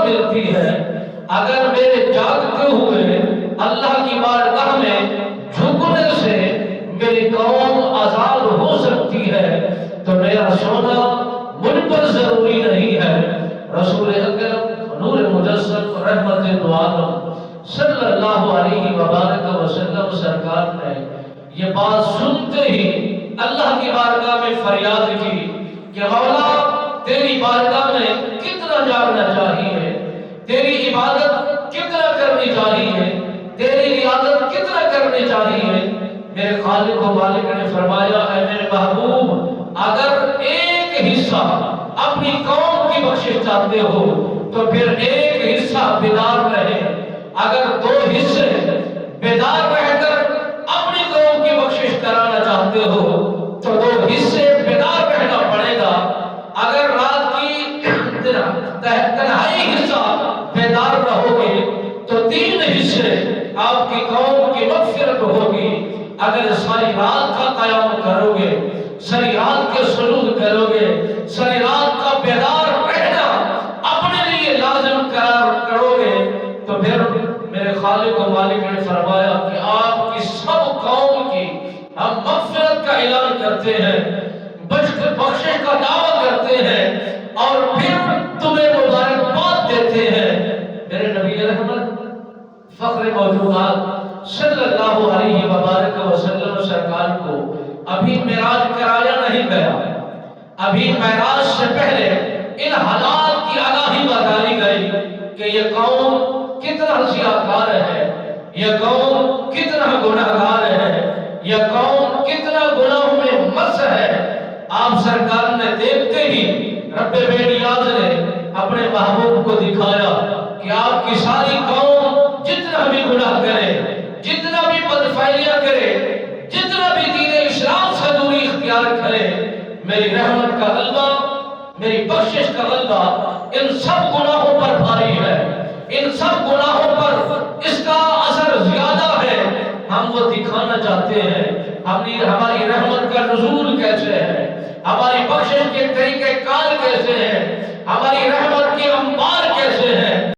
ملتی ہے، اگر میرے جاگتے ہوئے اللہ کی بارگاہ میں جھکنے سے میری قوم آزاد ہو سکتی ہے تو میرا سونا مجھ پر ضروری نہیں ہے۔ رسول اکرم نور مجسم رحمت دو عالم صلی اللہ علیہ وبارک وسلم سرکار نے یہ بات سنتے ہی اللہ کی بارگاہ میں فریاد کی کہ مولا تیری بارگاہ میں کتنا جانا چاہیے، تیری عبادت کتنا کرنی چاہیے، تیری عبادت کتنا کرنی چاہیے۔ میرے خالق و مالک نے فرمایا اے میرے محبوب، اگر ایک حصہ اپنی قوم کی بخشش چاہتے ہو تو پھر ایک حصہ بیدار رہے، اگر دو حصے بیدار رہ کر اپنی قوم کی بخشش کرانا چاہتے ہو تو دو حصے بیدار رہنا پڑے گا، اگر رات کی تنہائی حصہ بیدار رہو گے تو تین حصے آپ کی قوم کی مغفرت ہوگی، اگر ساری رات کا قیام کرو گے، ساری رات کے سجود کرو گے، ساری رات کا بیدار رہنا اپنے لیے لازم کرو گے تو پھر میرے خالق و مالک نے فرمایا کہ آپ کی سب قوم کی ہم مغفرت کا اعلان کرتے ہیں، بخشش کا دعویٰ کرتے ہیں اور پھر تمہیں مبارکباد دیتے ہیں۔ میرے نبی رحمت فخر موجودات صلی اللہ علیہ وبارک وسلم سرکار کو ابھی معراج کرایا نہیں گیا، ابھی معراج سے پہلے ان حالات کی آگاہی بتائی گئی کہ یہ قوم کتنا زیادہ ہے، یہ قوم کتنا گناہگار ہے، یہ قوم کتنا گناہوں میں مس ہے۔ آپ سرکار نے دیکھتے ہی رب بے نیاز نے اپنے محبوب کو دکھایا کہ آپ کی ساری قوم جتنا بھی گناہ کرے، جتنا بھی بدفعلیاں کرے، جتنا بھی دین اسلام سے دوری اختیار کرے، میری رحمت کا غلبہ، میری بخشش کا غلبہ ان سب گناہوں پر بھاری ہے، ان سب گناہوں پر اس کا اثر زیادہ ہے۔ ہم وہ دکھانا چاہتے ہیں ہماری رحمت کا نزول کیسے ہے، ہماری بخشش کے طریقہ کار کیسے ہیں، ہماری رحمت